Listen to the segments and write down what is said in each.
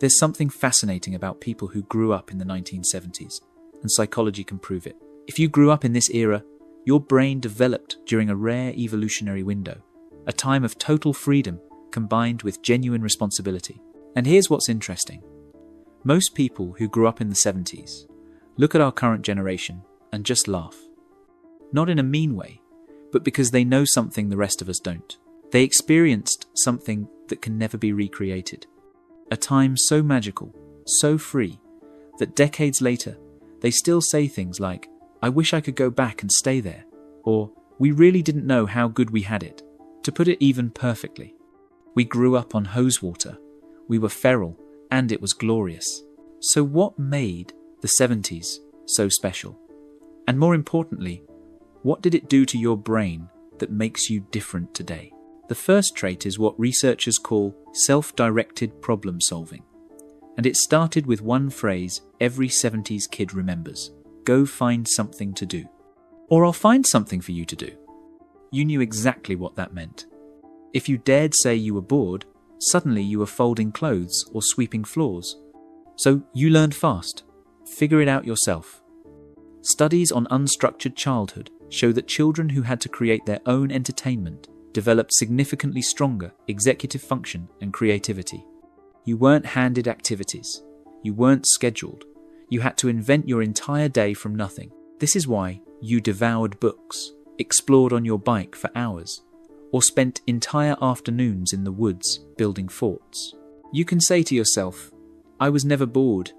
There's something fascinating about people who grew up in the 1970s, and psychology can prove it. If you grew up in this era, your brain developed during a rare evolutionary window, a time of total freedom combined with genuine responsibility. And here's what's interesting. Most people who grew up in the 70s look at our current generation and just laugh. Not in a mean way, but because they know something the rest of us don't. They experienced something that can never be recreated. A time so magical, so free, that decades later, they still say things like, "I wish I could go back and stay there," or "We really didn't know how good we had it." To put it even perfectly, we grew up on hose water, we were feral, and it was glorious. So what made the 70s so special? And more importantly, what did it do to your brain that makes you different today? The first trait is what researchers call self-directed problem solving. And it started with one phrase every 70s kid remembers: go find something to do. Or I'll find something for you to do. You knew exactly what that meant. If you dared say you were bored, suddenly you were folding clothes or sweeping floors. So you learned fast. Figure it out yourself. Studies on unstructured childhood show that children who had to create their own entertainment developed significantly stronger executive function and creativity. You weren't handed activities. You weren't scheduled. You had to invent your entire day from nothing. This is why you devoured books, explored on your bike for hours, or spent entire afternoons in the woods building forts. You can say to yourself, "I was never bored.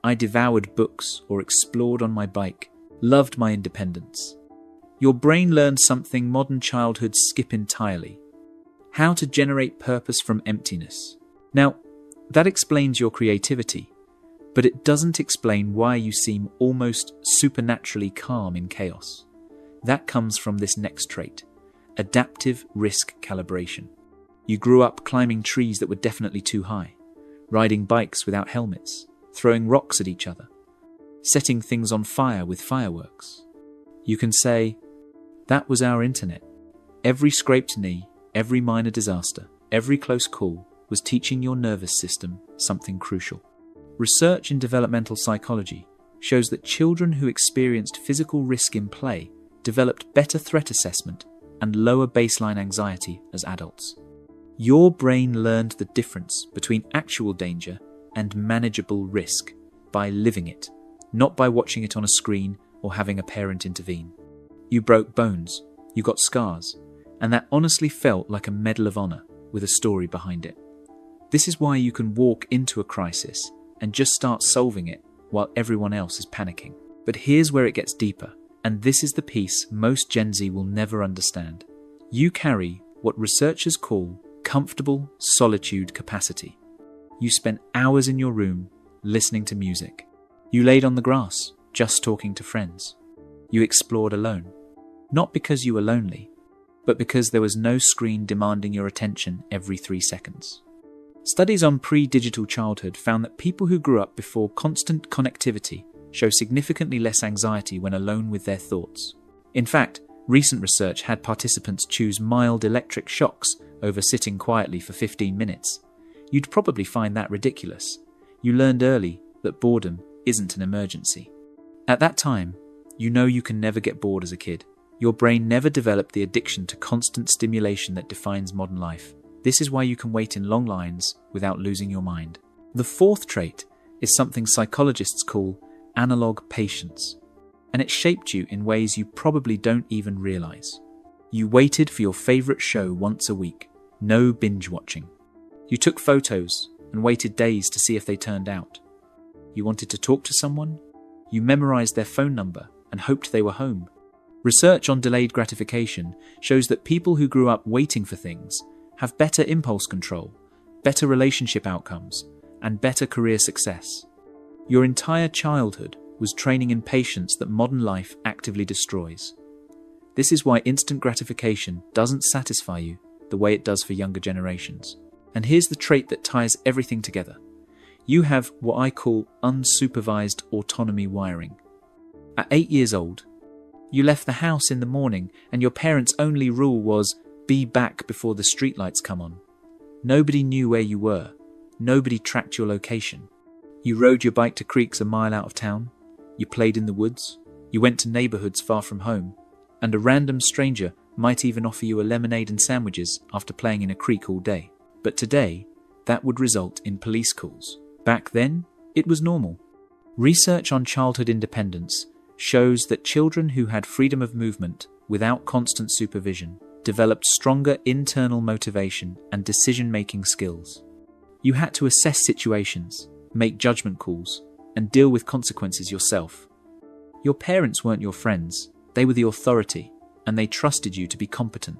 I devoured books or explored on my bike, loved my independence." Your brain learned something modern childhoods skip entirely: how to generate purpose from emptiness. Now, that explains your creativity, but it doesn't explain why you seem almost supernaturally calm in chaos. That comes from this next trait: adaptive risk calibration. You grew up climbing trees that were definitely too high, riding bikes without helmets, throwing rocks at each other, setting things on fire with fireworks. You can say, that was our internet. Every scraped knee, every minor disaster, every close call was teaching your nervous system something crucial. Research in developmental psychology shows that children who experienced physical risk in play developed better threat assessment and lower baseline anxiety as adults. Your brain learned the difference between actual danger and manageable risk by living it, not by watching it on a screen or having a parent intervene. You broke bones, you got scars, and that honestly felt like a Medal of Honor with a story behind it. This is why you can walk into a crisis and just start solving it while everyone else is panicking. But here's where it gets deeper, and this is the piece most Gen Z will never understand. You carry what researchers call comfortable solitude capacity. You spent hours in your room listening to music. You laid on the grass, just talking to friends. You explored alone. Not because you were lonely, but because there was no screen demanding your attention every 3 seconds. Studies on pre-digital childhood found that people who grew up before constant connectivity show significantly less anxiety when alone with their thoughts. In fact, recent research had participants choose mild electric shocks over sitting quietly for 15 minutes. You'd probably find that ridiculous. You learned early that boredom isn't an emergency. At that time, you know you can never get bored as a kid. Your brain never developed the addiction to constant stimulation that defines modern life. This is why you can wait in long lines without losing your mind. The fourth trait is something psychologists call analog patience, and it shaped you in ways you probably don't even realize. You waited for your favorite show once a week, no binge watching. You took photos and waited days to see if they turned out. You wanted to talk to someone? You memorized their phone number and hoped they were home. Research on delayed gratification shows that people who grew up waiting for things have better impulse control, better relationship outcomes, and better career success. Your entire childhood was training in patience that modern life actively destroys. This is why instant gratification doesn't satisfy you the way it does for younger generations. And here's the trait that ties everything together. You have what I call unsupervised autonomy wiring. At 8 years old, you left the house in the morning and your parents' only rule was be back before the streetlights come on. Nobody knew where you were. nobody tracked your location. You rode your bike to creeks a mile out of town. You played in the woods. You went to neighborhoods far from home. And a random stranger might even offer you a lemonade and sandwiches after playing in a creek all day. But today, that would result in police calls. Back then, it was normal. Research on childhood independence shows that children who had freedom of movement without constant supervision developed stronger internal motivation and decision-making skills. You had to assess situations, make judgment calls, and deal with consequences yourself. Your parents weren't your friends, they were the authority, and they trusted you to be competent.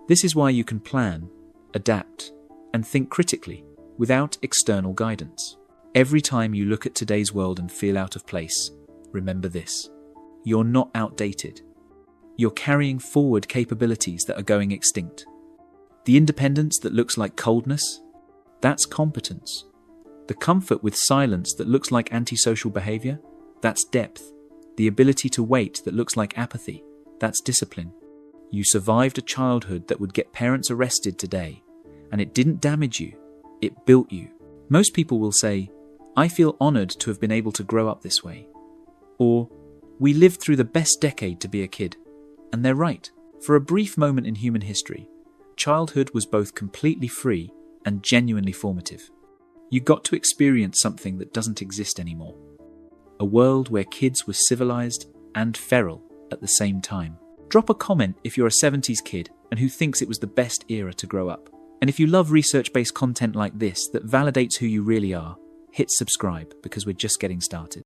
This is why you can plan, adapt, and think critically without external guidance. Every time you look at today's world and feel out of place, remember this: you're not outdated. You're carrying forward capabilities that are going extinct. The independence that looks like coldness, that's competence. The comfort with silence that looks like antisocial behavior, that's depth. The ability to wait that looks like apathy, that's discipline. You survived a childhood that would get parents arrested today, and it didn't damage you, it built you. Most people will say, "I feel honored to have been able to grow up this way." Or, "We lived through the best decade to be a kid." And they're right. For a brief moment in human history, childhood was both completely free and genuinely formative. You got to experience something that doesn't exist anymore. A world where kids were civilized and feral at the same time. Drop a comment if you're a 70s kid and who thinks it was the best era to grow up. And if you love research-based content like this that validates who you really are, hit subscribe because we're just getting started.